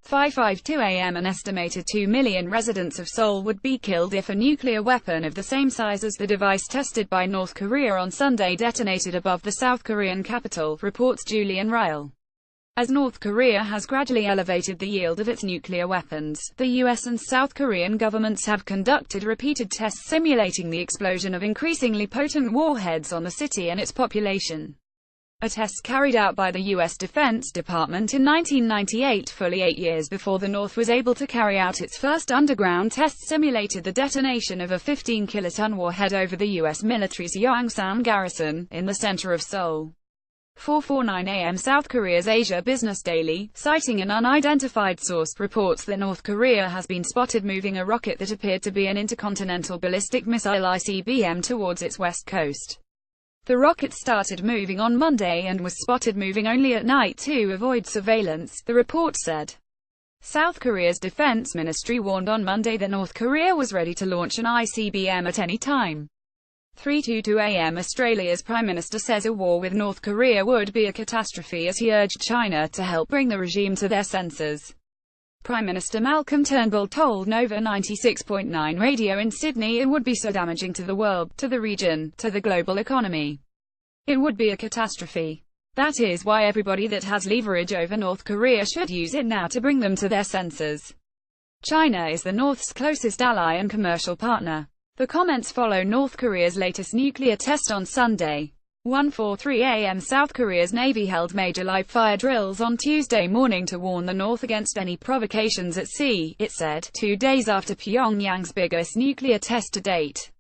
5:52 a.m. An estimated 2 million residents of Seoul would be killed if a nuclear weapon of the same size as the device tested by North Korea on Sunday detonated above the South Korean capital, reports Julian Ryle. As North Korea has gradually elevated the yield of its nuclear weapons, the US and South Korean governments have conducted repeated tests simulating the explosion of increasingly potent warheads on the city and its population. A test carried out by the U.S. Defense Department in 1998, fully 8 years before the North was able to carry out its first underground test, simulated the detonation of a 15-kiloton warhead over the U.S. military's Yongsan garrison, in the center of Seoul. 4:49 a.m. South Korea's Asia Business Daily, citing an unidentified source, reports that North Korea has been spotted moving a rocket that appeared to be an intercontinental ballistic missile ICBM towards its west coast. The rocket started moving on Monday and was spotted moving only at night to avoid surveillance, the report said. South Korea's defense ministry warned on Monday that North Korea was ready to launch an ICBM at any time. 3:22 a.m. Australia's Prime Minister says a war with North Korea would be a catastrophe as he urged China to help bring the regime to their senses. Prime Minister Malcolm Turnbull told Nova 96.9 Radio in Sydney it would be so damaging to the world, to the region, to the global economy. It would be a catastrophe. That is why everybody that has leverage over North Korea should use it now to bring them to their senses. China is the North's closest ally and commercial partner. The comments follow North Korea's latest nuclear test on Sunday. 1:43 a.m. South Korea's Navy held major live-fire drills on Tuesday morning to warn the North against any provocations at sea, it said, 2 days after Pyongyang's biggest nuclear test to date.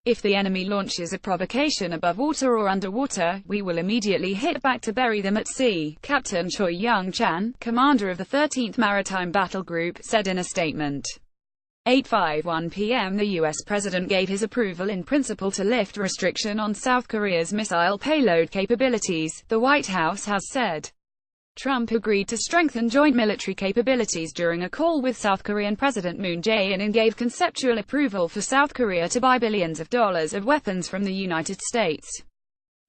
If the enemy launches a provocation above water or underwater, we will immediately hit back to bury them at sea, Captain Choi Young-chan, commander of the 13th Maritime Battle Group, said in a statement. 8:51 p.m. The U.S. President gave his approval in principle to lift restriction on South Korea's missile payload capabilities, the White House has said. Trump agreed to strengthen joint military capabilities during a call with South Korean President Moon Jae-in and gave conceptual approval for South Korea to buy billions of dollars of weapons from the United States.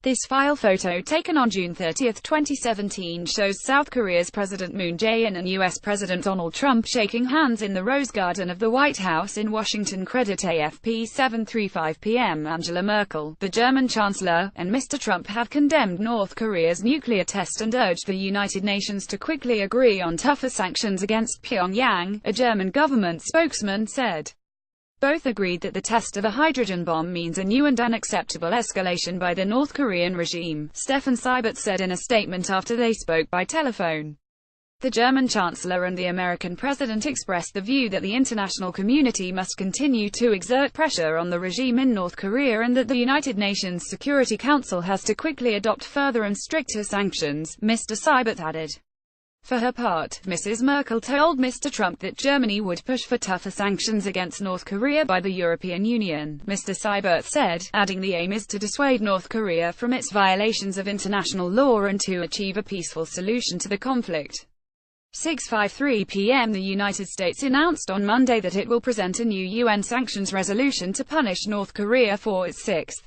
This file photo taken on June 30, 2017 shows South Korea's President Moon Jae-in and U.S. President Donald Trump shaking hands in the Rose Garden of the White House in Washington. Credit AFP 7:35 p.m. Angela Merkel, the German Chancellor, and Mr. Trump have condemned North Korea's nuclear test and urged the United Nations to quickly agree on tougher sanctions against Pyongyang, a German government spokesman said. Both agreed that the test of a hydrogen bomb means a new and unacceptable escalation by the North Korean regime, Stefan Seibert said in a statement after they spoke by telephone. The German Chancellor and the American President expressed the view that the international community must continue to exert pressure on the regime in North Korea and that the United Nations Security Council has to quickly adopt further and stricter sanctions, Mr. Seibert added. For her part, Mrs. Merkel told Mr. Trump that Germany would push for tougher sanctions against North Korea by the European Union, Mr. Seibert said, adding the aim is to dissuade North Korea from its violations of international law and to achieve a peaceful solution to the conflict. 6:53 p.m. The United States announced on Monday that it will present a new UN sanctions resolution to punish North Korea for its sixth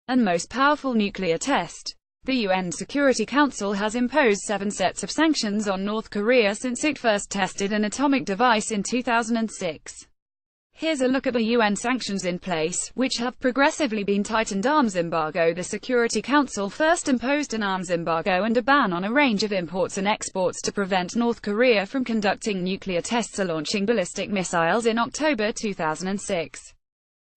and most powerful nuclear test. The UN Security Council has imposed 7 sets of sanctions on North Korea since it first tested an atomic device in 2006. Here's a look at the UN sanctions in place, which have progressively been tightened. Arms embargo. The Security Council first imposed an arms embargo and a ban on a range of imports and exports to prevent North Korea from conducting nuclear tests or launching ballistic missiles in October 2006.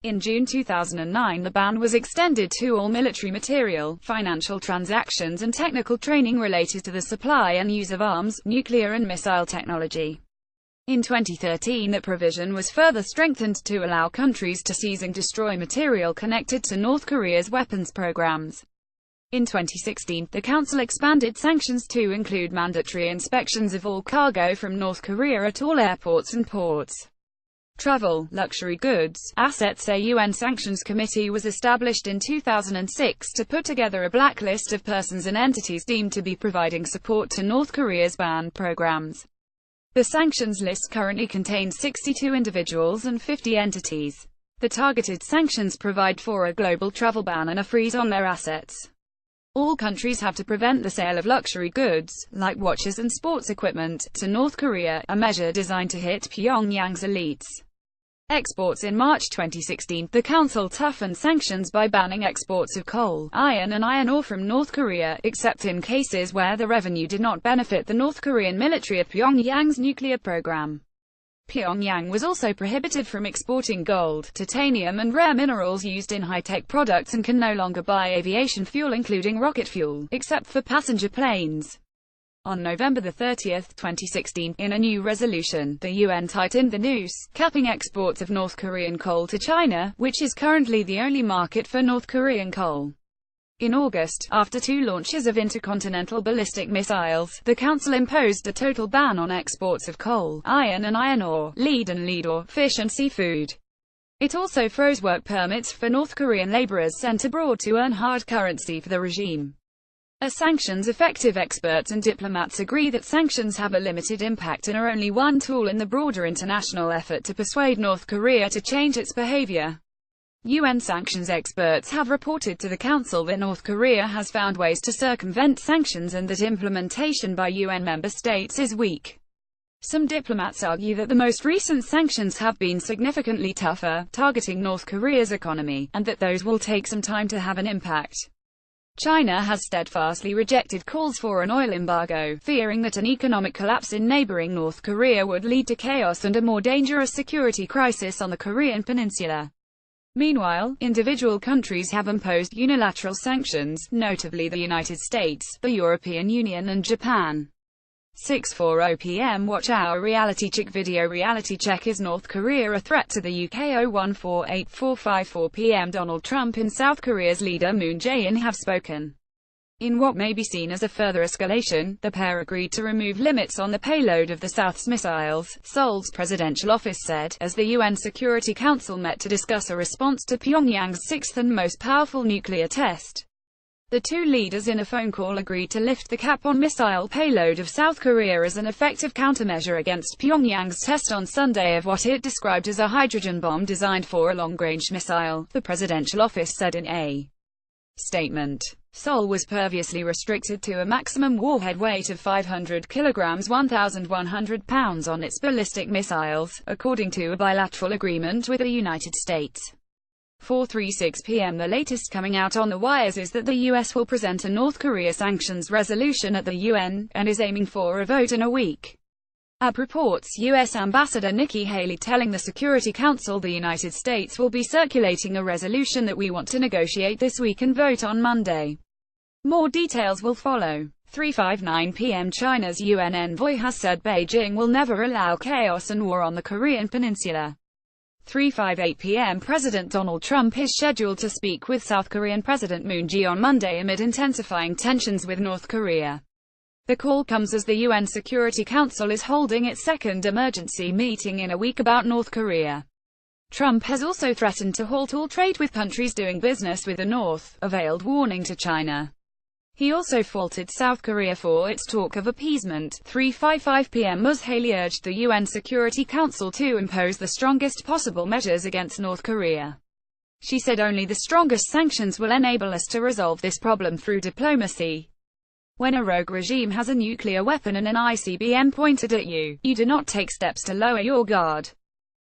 In June 2009 the ban was extended to all military material, financial transactions and technical training related to the supply and use of arms, nuclear and missile technology. In 2013 that provision was further strengthened to allow countries to seize and destroy material connected to North Korea's weapons programs. In 2016, the Council expanded sanctions to include mandatory inspections of all cargo from North Korea at all airports and ports. Travel, luxury goods, assets. A UN Sanctions Committee was established in 2006 to put together a blacklist of persons and entities deemed to be providing support to North Korea's banned programs. The sanctions list currently contains 62 individuals and 50 entities. The targeted sanctions provide for a global travel ban and a freeze on their assets. All countries have to prevent the sale of luxury goods, like watches and sports equipment, to North Korea, a measure designed to hit Pyongyang's elites. Exports. In March 2016, the Council toughened sanctions by banning exports of coal, iron and iron ore from North Korea, except in cases where the revenue did not benefit the North Korean military or Pyongyang's nuclear program. Pyongyang was also prohibited from exporting gold, titanium and rare minerals used in high-tech products and can no longer buy aviation fuel including rocket fuel, except for passenger planes. On November 30, 2016, in a new resolution, the UN tightened the noose, capping exports of North Korean coal to China, which is currently the only market for North Korean coal. In August, after 2 launches of intercontinental ballistic missiles, the Council imposed a total ban on exports of coal, iron and iron ore, lead and lead ore, fish and seafood. It also froze work permits for North Korean laborers sent abroad to earn hard currency for the regime. As sanctions-effective experts and diplomats agree that sanctions have a limited impact and are only one tool in the broader international effort to persuade North Korea to change its behavior. UN sanctions experts have reported to the Council that North Korea has found ways to circumvent sanctions and that implementation by UN member states is weak. Some diplomats argue that the most recent sanctions have been significantly tougher, targeting North Korea's economy, and that those will take some time to have an impact. China has steadfastly rejected calls for an oil embargo, fearing that an economic collapse in neighboring North Korea would lead to chaos and a more dangerous security crisis on the Korean peninsula. Meanwhile, individual countries have imposed unilateral sanctions, notably the United States, the European Union and Japan. 6:40 p.m. Watch our reality check video. Reality check. Is North Korea a threat to the UK? 0148454 p.m. Donald Trump and South Korea's leader Moon Jae-in have spoken. In what may be seen as a further escalation, the pair agreed to remove limits on the payload of the South's missiles, Seoul's presidential office said, as the UN Security Council met to discuss a response to Pyongyang's 6th and most powerful nuclear test. The two leaders in a phone call agreed to lift the cap on missile payload of South Korea as an effective countermeasure against Pyongyang's test on Sunday of what it described as a hydrogen bomb designed for a long-range missile, the presidential office said in a statement. Seoul was previously restricted to a maximum warhead weight of 500 kilograms 1,100 pounds on its ballistic missiles, according to a bilateral agreement with the United States. 4:36 p.m. The latest coming out on the wires is that the U.S. will present a North Korea sanctions resolution at the UN, and is aiming for a vote in a week. AB reports U.S. Ambassador Nikki Haley telling the Security Council the United States will be circulating a resolution that we want to negotiate this week and vote on Monday. More details will follow. 3:59 p.m. China's UN envoy has said Beijing will never allow chaos and war on the Korean peninsula. 3:58 p.m. President Donald Trump is scheduled to speak with South Korean President Moon Jae-in on Monday amid intensifying tensions with North Korea. The call comes as the UN Security Council is holding its second emergency meeting in a week about North Korea. Trump has also threatened to halt all trade with countries doing business with the North, a veiled warning to China. He also faulted South Korea for its talk of appeasement. 3:55 p.m. Ms. Haley urged the UN Security Council to impose the strongest possible measures against North Korea. She said only the strongest sanctions will enable us to resolve this problem through diplomacy. When a rogue regime has a nuclear weapon and an ICBM pointed at you, you do not take steps to lower your guard.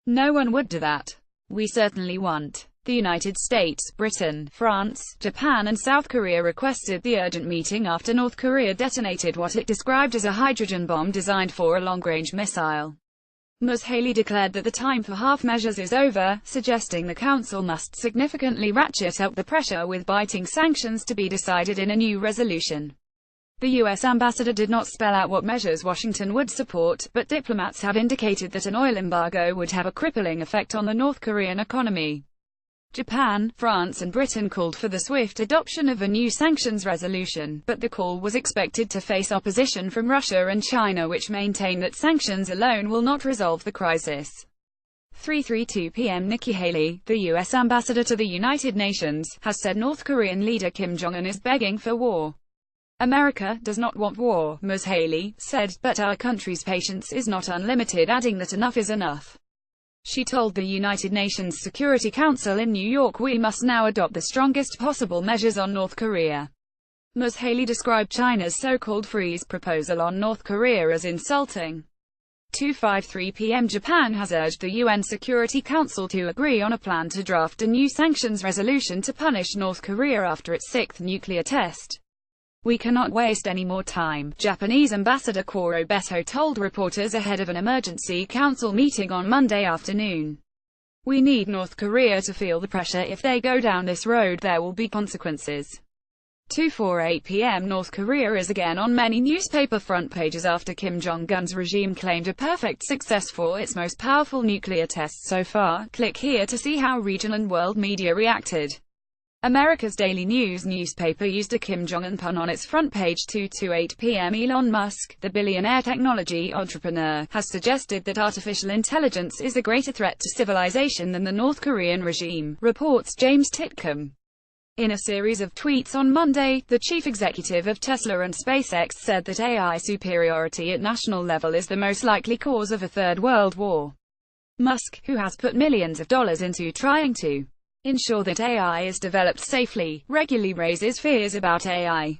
No one would do that. We certainly won't. The United States, Britain, France, Japan and South Korea requested the urgent meeting after North Korea detonated what it described as a hydrogen bomb designed for a long-range missile. Ms. Haley declared that the time for half measures is over, suggesting the Council must significantly ratchet up the pressure with biting sanctions to be decided in a new resolution. The U.S. ambassador did not spell out what measures Washington would support, but diplomats have indicated that an oil embargo would have a crippling effect on the North Korean economy. Japan, France and Britain called for the swift adoption of a new sanctions resolution, but the call was expected to face opposition from Russia and China, which maintain that sanctions alone will not resolve the crisis. 3:32 p.m. Nikki Haley, the U.S. ambassador to the United Nations, has said North Korean leader Kim Jong-un is begging for war. America does not want war, Ms. Haley said, but our country's patience is not unlimited, adding that enough is enough. She told the United Nations Security Council in New York, "We must now adopt the strongest possible measures on North Korea. Ms. Haley described China's so-called freeze proposal on North Korea as insulting. 2:53 p.m. Japan has urged the UN Security Council to agree on a plan to draft a new sanctions resolution to punish North Korea after its sixth nuclear test. We cannot waste any more time, Japanese Ambassador Koro Beto told reporters ahead of an emergency council meeting on Monday afternoon. We need North Korea to feel the pressure. If they go down this road, there will be consequences. 2:48 p.m. North Korea is again on many newspaper front pages after Kim Jong-un's regime claimed a perfect success for its most powerful nuclear tests so far. Click here to see how regional and world media reacted. America's Daily News newspaper used a Kim Jong-un pun on its front page. 2:08 p.m. Elon Musk, the billionaire technology entrepreneur, has suggested that artificial intelligence is a greater threat to civilization than the North Korean regime, reports James Titcomb. In a series of tweets on Monday, the chief executive of Tesla and SpaceX said that AI superiority at national level is the most likely cause of a third world war. Musk, who has put millions of dollars into trying to ensure that AI is developed safely, regularly raises fears about AI.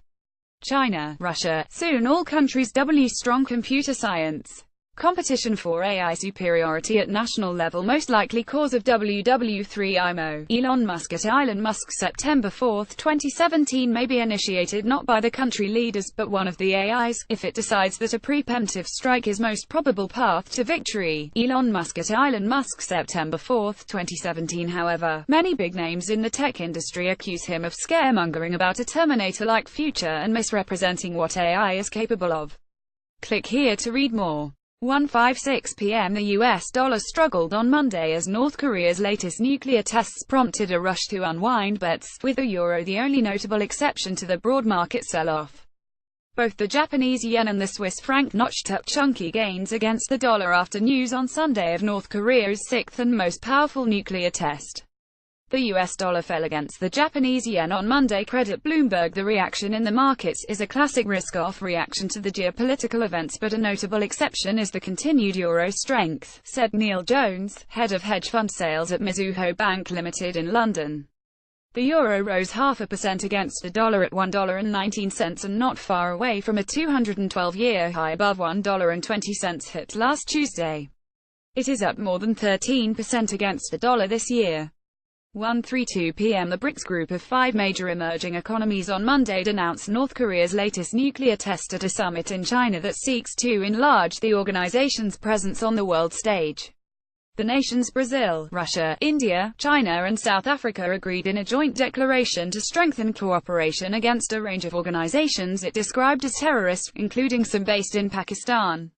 China, Russia, soon all countries strong computer science. Competition for AI superiority at national level most likely cause of WW3 IMO. Elon Musk at Elon Musk September 4, 2017 may be initiated not by the country leaders, but one of the AIs, if it decides that a preemptive strike is most probable path to victory. Elon Musk at Elon Musk September 4, 2017 However, many big names in the tech industry accuse him of scaremongering about a Terminator-like future and misrepresenting what AI is capable of. Click here to read more. 1:56 p.m. The US dollar struggled on Monday as North Korea's latest nuclear tests prompted a rush to unwind bets, with the euro the only notable exception to the broad market sell-off. Both the Japanese yen and the Swiss franc notched up chunky gains against the dollar after news on Sunday of North Korea's sixth and most powerful nuclear test. The US dollar fell against the Japanese yen on Monday. Credit Bloomberg. The reaction in the markets is a classic risk-off reaction to the geopolitical events, but a notable exception is the continued euro strength, said Neil Jones, head of hedge fund sales at Mizuho Bank Limited in London. The euro rose 0.5% against the dollar at $1.19 and not far away from a 212-year high above $1.20 hit last Tuesday. It is up more than 13% against the dollar this year. 1:32 p.m. The BRICS group of five major emerging economies on Monday denounced North Korea's latest nuclear test at a summit in China that seeks to enlarge the organization's presence on the world stage. The nations Brazil, Russia, India, China and South Africa agreed in a joint declaration to strengthen cooperation against a range of organizations it described as terrorist, including some based in Pakistan.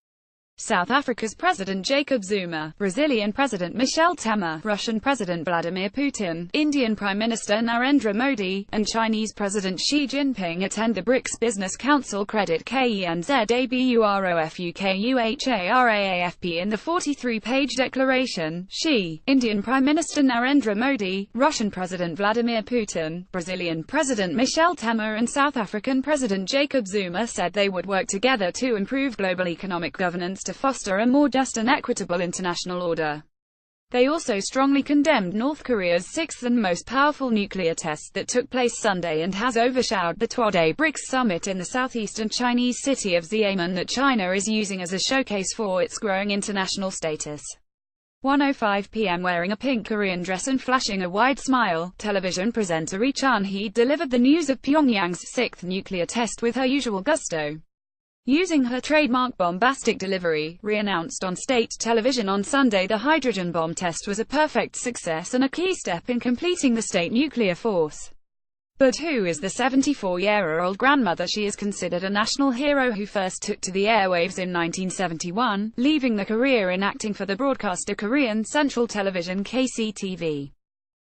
South Africa's President Jacob Zuma, Brazilian President Michel Temer, Russian President Vladimir Putin, Indian Prime Minister Narendra Modi, and Chinese President Xi Jinping attend the BRICS Business Council. Credit KENZABUROFUKUHARAAFP. In the 43-page declaration, Xi, Indian Prime Minister Narendra Modi, Russian President Vladimir Putin, Brazilian President Michel Temer and South African President Jacob Zuma said they would work together to improve global economic governance to foster a more just and equitable international order. They also strongly condemned North Korea's sixth and most powerful nuclear test that took place Sunday and has overshadowed the two-day BRICS summit in the southeastern Chinese city of Xiamen that China is using as a showcase for its growing international status. 1:05 p.m. Wearing a pink Korean dress and flashing a wide smile, television presenter Ri Chun-hee delivered the news of Pyongyang's sixth nuclear test with her usual gusto. Using her trademark bombastic delivery, Ri announced on state television on Sunday the hydrogen bomb test was a perfect success and a key step in completing the state nuclear force. But who is the 74-year-old grandmother? She is considered a national hero who first took to the airwaves in 1971, leaving the career in acting for the broadcaster Korean Central Television KCTV.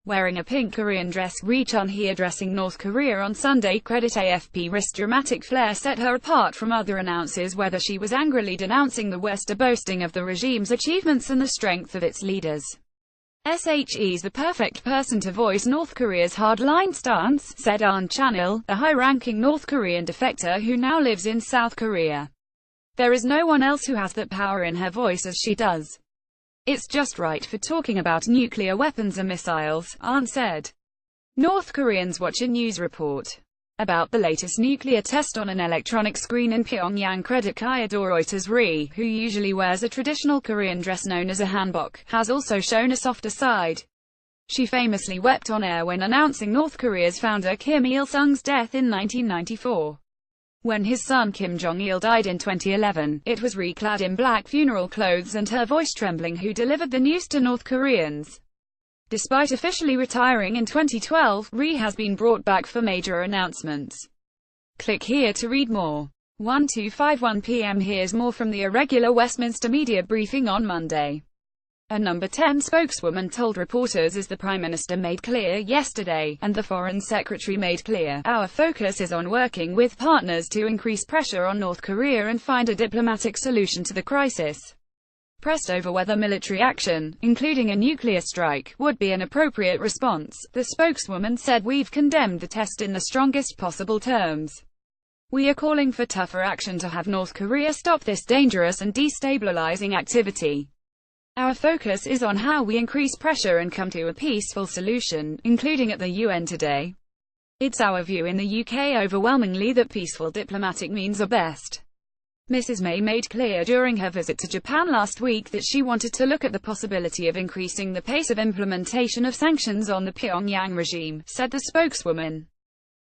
Wearing a pink Korean dress, Ri Chun-hee addressing North Korea on Sunday. Credit AFP. Ri's dramatic flair set her apart from other announcers, whether she was angrily denouncing the West or boasting of the regime's achievements and the strength of its leaders. "She's the perfect person to voice North Korea's hardline stance," said Ahn Chanil, a high-ranking North Korean defector who now lives in South Korea. "There is no one else who has that power in her voice as she does. It's just right for talking about nuclear weapons and missiles," Ahn said. North Koreans watch a news report. about the latest nuclear test on an electronic screen in Pyongyang. Credit Kyodo Reuters. Ri, who usually wears a traditional Korean dress known as a hanbok, has also shown a softer side. She famously wept on air when announcing North Korea's founder Kim Il-sung's death in 1994. When his son Kim Jong-il died in 2011, it was Ri, clad in black funeral clothes and her voice trembling, who delivered the news to North Koreans. Despite officially retiring in 2012, Ri has been brought back for major announcements. Click here to read more. 1251 p.m. Here's more from the irregular Westminster media briefing on Monday. A Number 10 spokeswoman told reporters, as the Prime Minister made clear yesterday, and the Foreign Secretary made clear, our focus is on working with partners to increase pressure on North Korea and find a diplomatic solution to the crisis. Pressed over whether military action, including a nuclear strike, would be an appropriate response, the spokeswoman said, we've condemned the test in the strongest possible terms. We are calling for tougher action to have North Korea stop this dangerous and destabilizing activity. Our focus is on how we increase pressure and come to a peaceful solution, including at the UN today. It's our view in the UK overwhelmingly that peaceful diplomatic means are best. Mrs. May made clear during her visit to Japan last week that she wanted to look at the possibility of increasing the pace of implementation of sanctions on the Pyongyang regime, said the spokeswoman.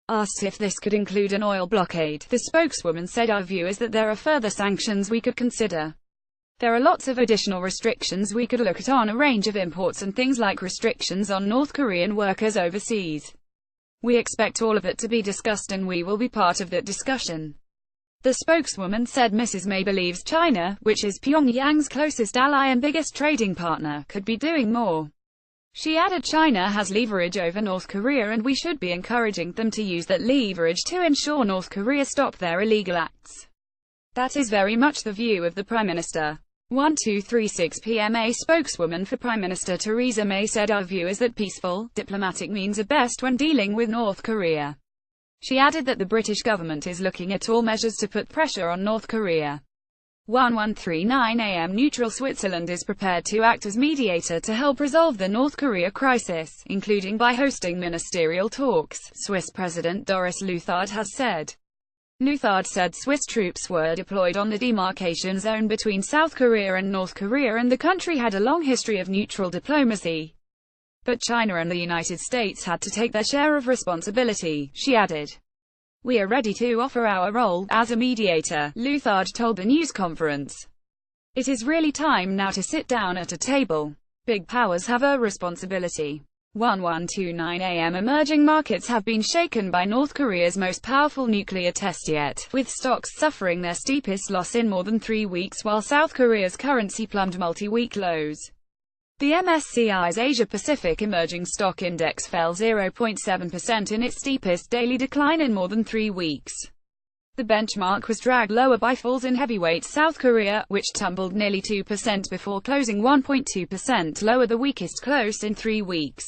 Asked if this could include an oil blockade, the spokeswoman said, our view is that there are further sanctions we could consider. There are lots of additional restrictions we could look at on a range of imports and things like restrictions on North Korean workers overseas. We expect all of it to be discussed and we will be part of that discussion. The spokeswoman said Mrs. May believes China, which is Pyongyang's closest ally and biggest trading partner, could be doing more. She added China has leverage over North Korea and we should be encouraging them to use that leverage to ensure North Korea stop their illegal acts. That is very much the view of the Prime Minister. 1236 p.m. A spokeswoman for Prime Minister Theresa May said, our view is that peaceful, diplomatic means are best when dealing with North Korea. She added that the British government is looking at all measures to put pressure on North Korea. 1139 a.m. Neutral Switzerland is prepared to act as mediator to help resolve the North Korea crisis, including by hosting ministerial talks, Swiss President Doris Leuthard has said. Leuthard said Swiss troops were deployed on the demarcation zone between South Korea and North Korea and the country had a long history of neutral diplomacy. But China and the United States had to take their share of responsibility, she added. We are ready to offer our role as a mediator, Leuthard told the news conference. It is really time now to sit down at a table. Big powers have a responsibility. 1129 a.m. Emerging markets have been shaken by North Korea's most powerful nuclear test yet, with stocks suffering their steepest loss in more than 3 weeks while South Korea's currency plumbed multi-week lows. The MSCI's Asia-Pacific Emerging Stock Index fell 0.7% in its steepest daily decline in more than 3 weeks. The benchmark was dragged lower by falls in heavyweight South Korea, which tumbled nearly 2% before closing 1.2% lower, the weakest close in 3 weeks.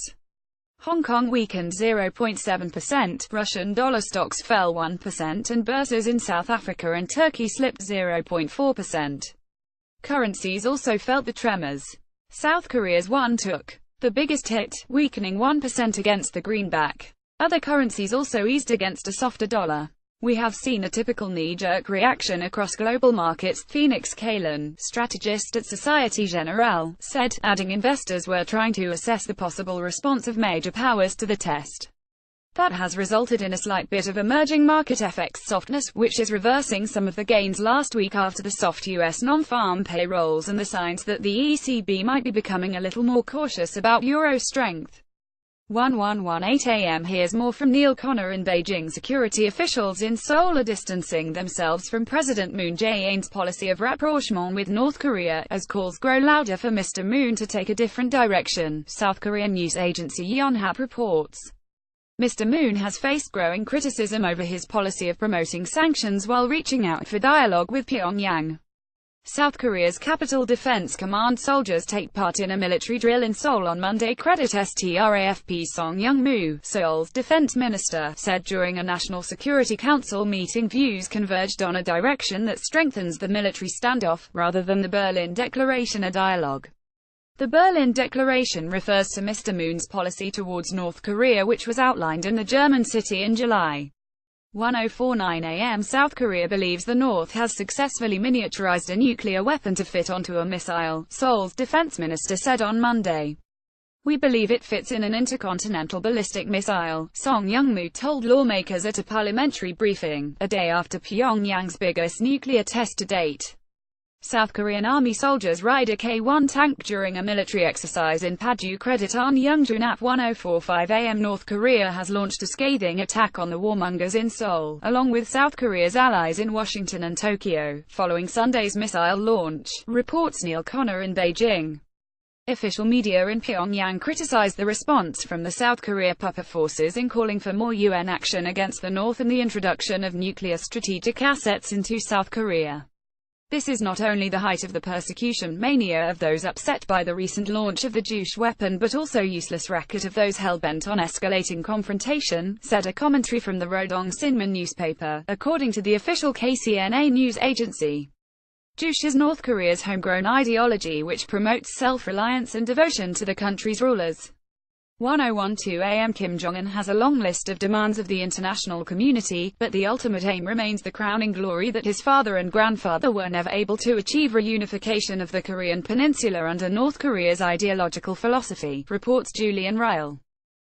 Hong Kong weakened 0.7%, Russian dollar stocks fell 1%, and bourses in South Africa and Turkey slipped 0.4%. Currencies also felt the tremors. South Korea's won took the biggest hit, weakening 1% against the greenback. Other currencies also eased against a softer dollar. We have seen a typical knee-jerk reaction across global markets, Phoenix Kalin, strategist at Société Générale, said, adding investors were trying to assess the possible response of major powers to the test. That has resulted in a slight bit of emerging market FX softness, which is reversing some of the gains last week after the soft U.S. non-farm payrolls and the signs that the ECB might be becoming a little more cautious about euro strength. 1118 a.m. Here's more from Neil Connor in Beijing. Security officials in Seoul are distancing themselves from President Moon Jae-in's policy of rapprochement with North Korea, as calls grow louder for Mr. Moon to take a different direction, South Korean news agency Yonhap reports. Mr. Moon has faced growing criticism over his policy of promoting sanctions while reaching out for dialogue with Pyongyang. South Korea's Capital Defense Command soldiers take part in a military drill in Seoul on Monday, credit STRAFP. Song Young-moo, Seoul's defense minister, said during a National Security Council meeting views converged on a direction that strengthens the military standoff, rather than the Berlin Declaration, a dialogue. The Berlin Declaration refers to Mr. Moon's policy towards North Korea, which was outlined in the German city in July. 10:49 a.m. South Korea believes the North has successfully miniaturized a nuclear weapon to fit onto a missile, Seoul's defense minister said on Monday. We believe it fits in an intercontinental ballistic missile, Song Young-moo told lawmakers at a parliamentary briefing, a day after Pyongyang's biggest nuclear test to date. South Korean Army soldiers ride a K-1 tank during a military exercise in Paju credit on Yeongjun at 10:45 a.m. North Korea has launched a scathing attack on the warmongers in Seoul, along with South Korea's allies in Washington and Tokyo, following Sunday's missile launch, reports Neil Connor in Beijing. Official media in Pyongyang criticized the response from the South Korea puppet forces in calling for more UN action against the North and the introduction of nuclear strategic assets into South Korea. This is not only the height of the persecution mania of those upset by the recent launch of the Juche weapon but also useless racket of those hell-bent on escalating confrontation, said a commentary from the Rodong Sinmun newspaper, according to the official KCNA news agency. Juche is North Korea's homegrown ideology which promotes self-reliance and devotion to the country's rulers. 10:12 a.m. Kim Jong-un has a long list of demands of the international community, but the ultimate aim remains the crowning glory that his father and grandfather were never able to achieve: reunification of the Korean peninsula under North Korea's ideological philosophy, reports Julian Ryle.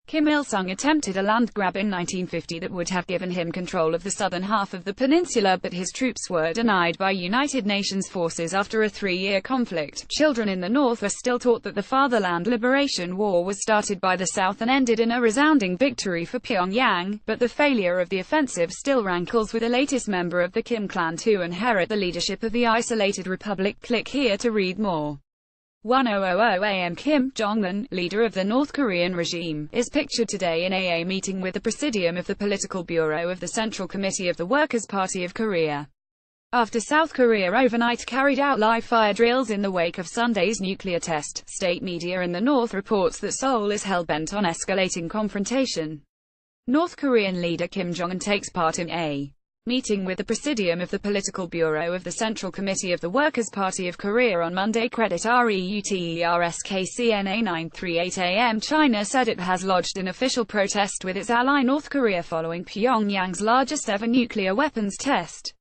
Kim Il-sung attempted a land grab in 1950 that would have given him control of the southern half of the peninsula, but his troops were denied by United Nations forces after a 3-year conflict. Children in the North are still taught that the Fatherland Liberation War was started by the South and ended in a resounding victory for Pyongyang, but the failure of the offensive still rankles with the latest member of the Kim clan to inherit the leadership of the isolated republic. Click here to read more. 10:00 a.m. Kim Jong-un, leader of the North Korean regime, is pictured today in a meeting with the Presidium of the Political Bureau of the Central Committee of the Workers' Party of Korea. After South Korea overnight carried out live-fire drills in the wake of Sunday's nuclear test, state media in the North reports that Seoul is hell-bent on escalating confrontation. North Korean leader Kim Jong-un takes part in a meeting with the Presidium of the Political Bureau of the Central Committee of the Workers' Party of Korea on Monday. Credit REUTERS KCNA 9:38 a.m. China said it has lodged an official protest with its ally North Korea following Pyongyang's largest ever nuclear weapons test.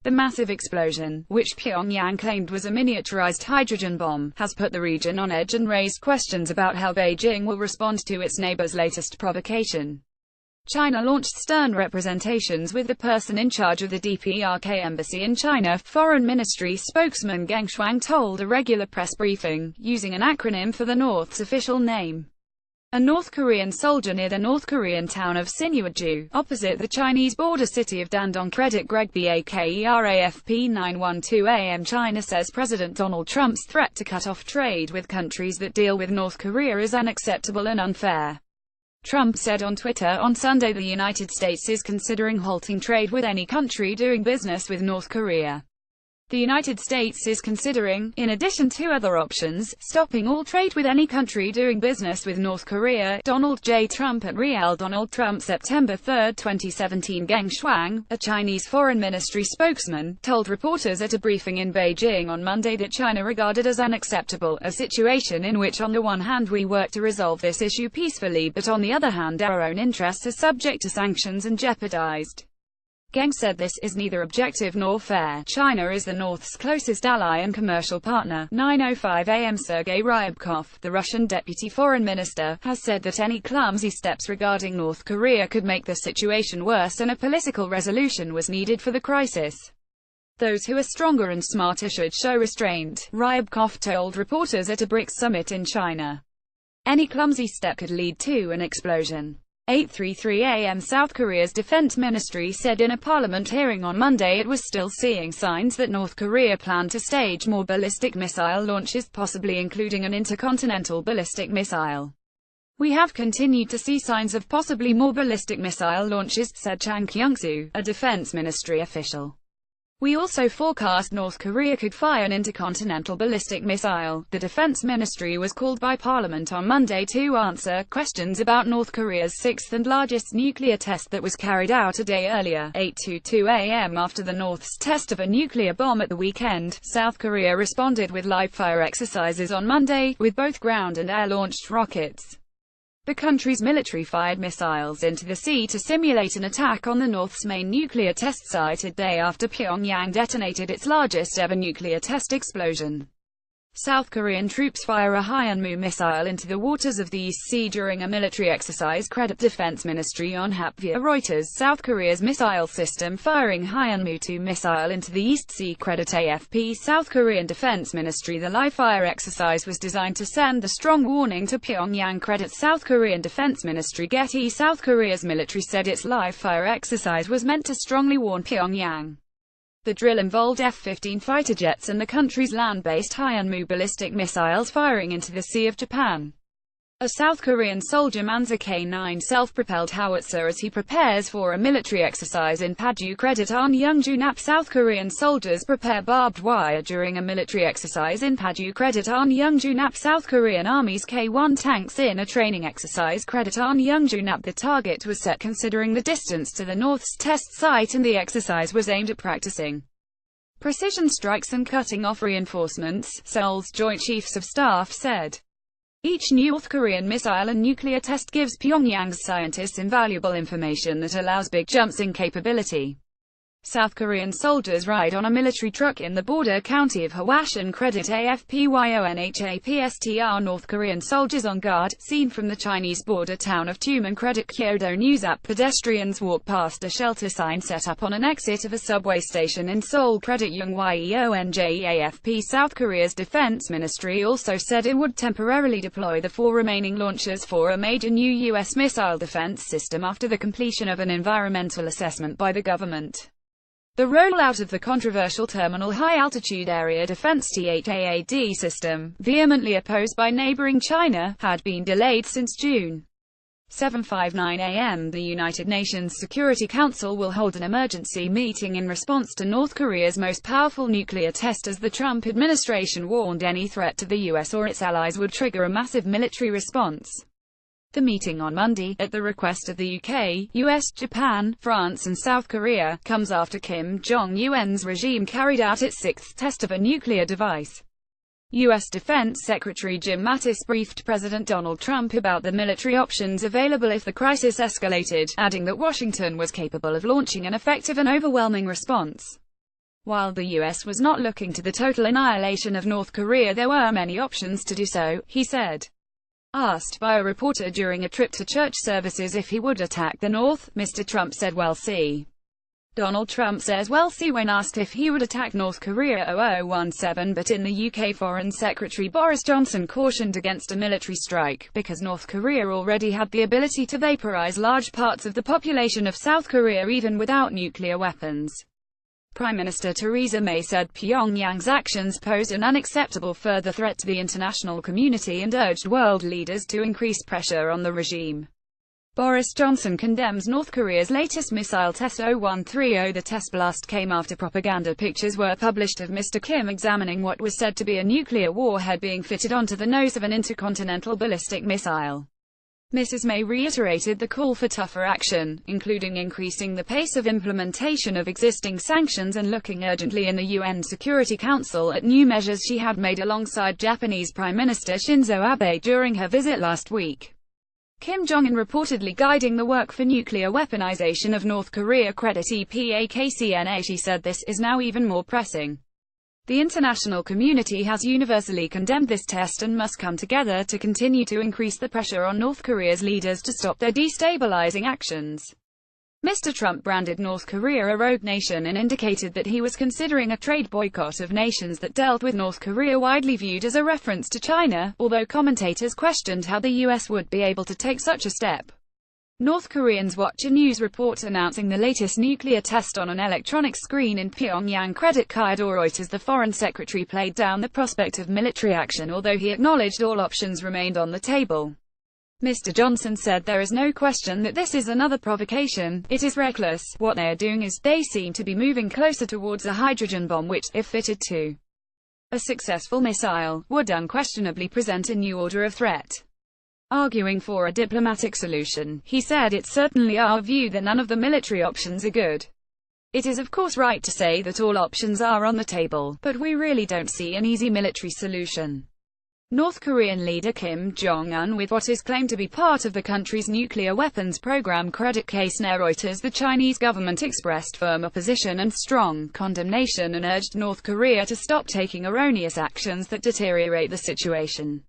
The massive explosion, which Pyongyang claimed was a miniaturized hydrogen bomb, has put the region on edge and raised questions about how Beijing will respond to its neighbor's latest provocation. China launched stern representations with the person in charge of the DPRK embassy in China, Foreign Ministry spokesman Geng Shuang told a regular press briefing, using an acronym for the North's official name. A North Korean soldier near the North Korean town of Sinuiju, opposite the Chinese border city of Dandong. Credit Greg BAKERAFP 9:12 a.m. China says President Donald Trump's threat to cut off trade with countries that deal with North Korea is unacceptable and unfair. Trump said on Twitter on Sunday the United States is considering halting trade with any country doing business with North Korea. The United States is considering, in addition to other options, stopping all trade with any country doing business with North Korea. Donald J. Trump at Real Donald Trump September 3, 2017. Geng Shuang, a Chinese Foreign Ministry spokesman, told reporters at a briefing in Beijing on Monday that China regarded as unacceptable a situation in which on the one hand we work to resolve this issue peacefully but on the other hand our own interests are subject to sanctions and jeopardized. Geng said this is neither objective nor fair. China is the North's closest ally and commercial partner. 9:05 a.m. Sergei Ryabkov, the Russian deputy foreign minister, has said that any clumsy steps regarding North Korea could make the situation worse and a political resolution was needed for the crisis. Those who are stronger and smarter should show restraint, Ryabkov told reporters at a BRICS summit in China. Any clumsy step could lead to an explosion. 8:33 a.m. South Korea's defense ministry said in a parliament hearing on Monday it was still seeing signs that North Korea planned to stage more ballistic missile launches, possibly including an intercontinental ballistic missile. We have continued to see signs of possibly more ballistic missile launches, said Chang Kyung-soo, a defense ministry official. We also forecast North Korea could fire an intercontinental ballistic missile. The Defense Ministry was called by Parliament on Monday to answer questions about North Korea's sixth and largest nuclear test that was carried out a day earlier. 8:22 a.m. After the North's test of a nuclear bomb at the weekend, South Korea responded with live-fire exercises on Monday, with both ground and air-launched rockets. The country's military fired missiles into the sea to simulate an attack on the North's main nuclear test site a day after Pyongyang detonated its largest ever nuclear test explosion. South Korean troops fire a Hyunmoo missile into the waters of the East Sea during a military exercise, credit Defense Ministry on Hap via Reuters. South Korea's missile system firing Hyunmoo-2 missile into the East Sea, credit AFP. South Korean Defense Ministry. The live-fire exercise was designed to send a strong warning to Pyongyang, credit South Korean Defense Ministry. Getty. South Korea's military said its live-fire exercise was meant to strongly warn Pyongyang. The drill involved F-15 fighter jets and the country's land-based Hyunmoo ballistic missiles firing into the Sea of Japan. A South Korean soldier mans a K-9 self-propelled howitzer as he prepares for a military exercise in Paju, credit An Young-junap. South Korean soldiers prepare barbed wire during a military exercise in Paju, credit An Young-junap. South Korean Army's K-1 tanks in a training exercise, credit An Young-junap. The target was set considering the distance to the North's test site, and the exercise was aimed at practicing precision strikes and cutting off reinforcements, Seoul's Joint Chiefs of Staff said. Each North Korean missile and nuclear test gives Pyongyang's scientists invaluable information that allows big jumps in capability. South Korean soldiers ride on a military truck in the border county of Hwashin, credit AFPYONHAPSTR. North Korean soldiers on guard, seen from the Chinese border town of Tumen, credit Kyodo News app. Pedestrians walk past a shelter sign set up on an exit of a subway station in Seoul, credit YEONJEAFP. South Korea's defense ministry also said it would temporarily deploy the 4 remaining launchers for a major new U.S. missile defense system after the completion of an environmental assessment by the government. The rollout of the controversial Terminal High Altitude Area Defense THAAD system, vehemently opposed by neighboring China, had been delayed since June. 7:59 a.m. The United Nations Security Council will hold an emergency meeting in response to North Korea's most powerful nuclear test, as the Trump administration warned any threat to the U.S. or its allies would trigger a massive military response. The meeting on Monday, at the request of the UK, US, Japan, France and South Korea, comes after Kim Jong-un's regime carried out its 6th test of a nuclear device. U.S. Defense Secretary Jim Mattis briefed President Donald Trump about the military options available if the crisis escalated, adding that Washington was capable of launching an effective and overwhelming response. While the U.S. was not looking to the total annihilation of North Korea, there were many options to do so, he said. Asked by a reporter during a trip to church services if he would attack the North, Mr. Trump said, "We'll see." Donald Trump says "we'll see" when asked if he would attack North Korea 0017, but in the UK, Foreign Secretary Boris Johnson cautioned against a military strike, because North Korea already had the ability to vaporize large parts of the population of South Korea even without nuclear weapons. Prime Minister Theresa May said Pyongyang's actions posed an unacceptable further threat to the international community and urged world leaders to increase pressure on the regime. Boris Johnson condemns North Korea's latest missile test 0130. The test blast came after propaganda pictures were published of Mr. Kim examining what was said to be a nuclear warhead being fitted onto the nose of an intercontinental ballistic missile. Mrs. May reiterated the call for tougher action, including increasing the pace of implementation of existing sanctions and looking urgently in the UN Security Council at new measures she had made alongside Japanese Prime Minister Shinzo Abe during her visit last week. Kim Jong-un reportedly guiding the work for nuclear weaponization of North Korea, credit EPAKCNA. She said this is now even more pressing. The international community has universally condemned this test and must come together to continue to increase the pressure on North Korea's leaders to stop their destabilizing actions. Mr. Trump branded North Korea a rogue nation and indicated that he was considering a trade boycott of nations that dealt with North Korea, widely viewed as a reference to China, although commentators questioned how the U.S. would be able to take such a step. North Koreans watch a news report announcing the latest nuclear test on an electronic screen in Pyongyang, credit Kyodo Reuters. The foreign secretary played down the prospect of military action, although he acknowledged all options remained on the table. Mr. Johnson said there is no question that this is another provocation. It is reckless. What they are doing is, they seem to be moving closer towards a hydrogen bomb which, if fitted to a successful missile, would unquestionably present a new order of threat. Arguing for a diplomatic solution, he said, "It's certainly our view that none of the military options are good. It is of course right to say that all options are on the table, but we really don't see an easy military solution." North Korean leader Kim Jong-un with what is claimed to be part of the country's nuclear weapons program credit case near Reuters. The Chinese government expressed firm opposition and strong condemnation and urged North Korea to stop taking erroneous actions that deteriorate the situation.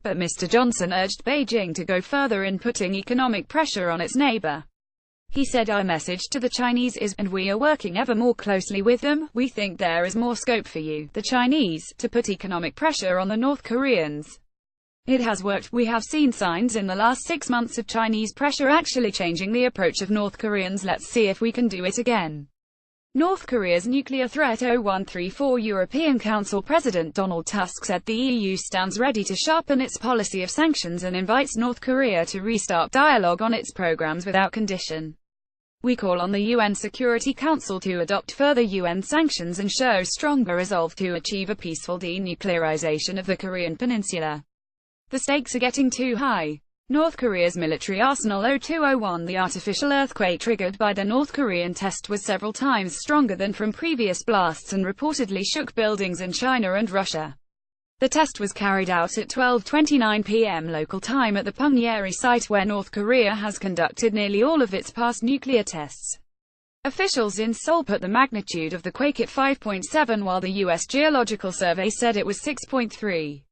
But Mr. Johnson urged Beijing to go further in putting economic pressure on its neighbor. He said, "Our message to the Chinese is, and we are working ever more closely with them, we think there is more scope for you, the Chinese, to put economic pressure on the North Koreans. It has worked. We have seen signs in the last 6 months of Chinese pressure actually changing the approach of North Koreans. Let's see if we can do it again." North Korea's nuclear threat. 0134 European Council President Donald Tusk said the EU stands ready to sharpen its policy of sanctions and invites North Korea to restart dialogue on its programs without condition. "We call on the UN Security Council to adopt further UN sanctions and show stronger resolve to achieve a peaceful denuclearization of the Korean Peninsula. The stakes are getting too high." North Korea's military arsenal. 0201 The artificial earthquake triggered by the North Korean test was several times stronger than from previous blasts and reportedly shook buildings in China and Russia. The test was carried out at 12:29 p.m. local time at the Punggye-ri site where North Korea has conducted nearly all of its past nuclear tests. Officials in Seoul put the magnitude of the quake at 5.7 while the U.S. Geological Survey said it was 6.3.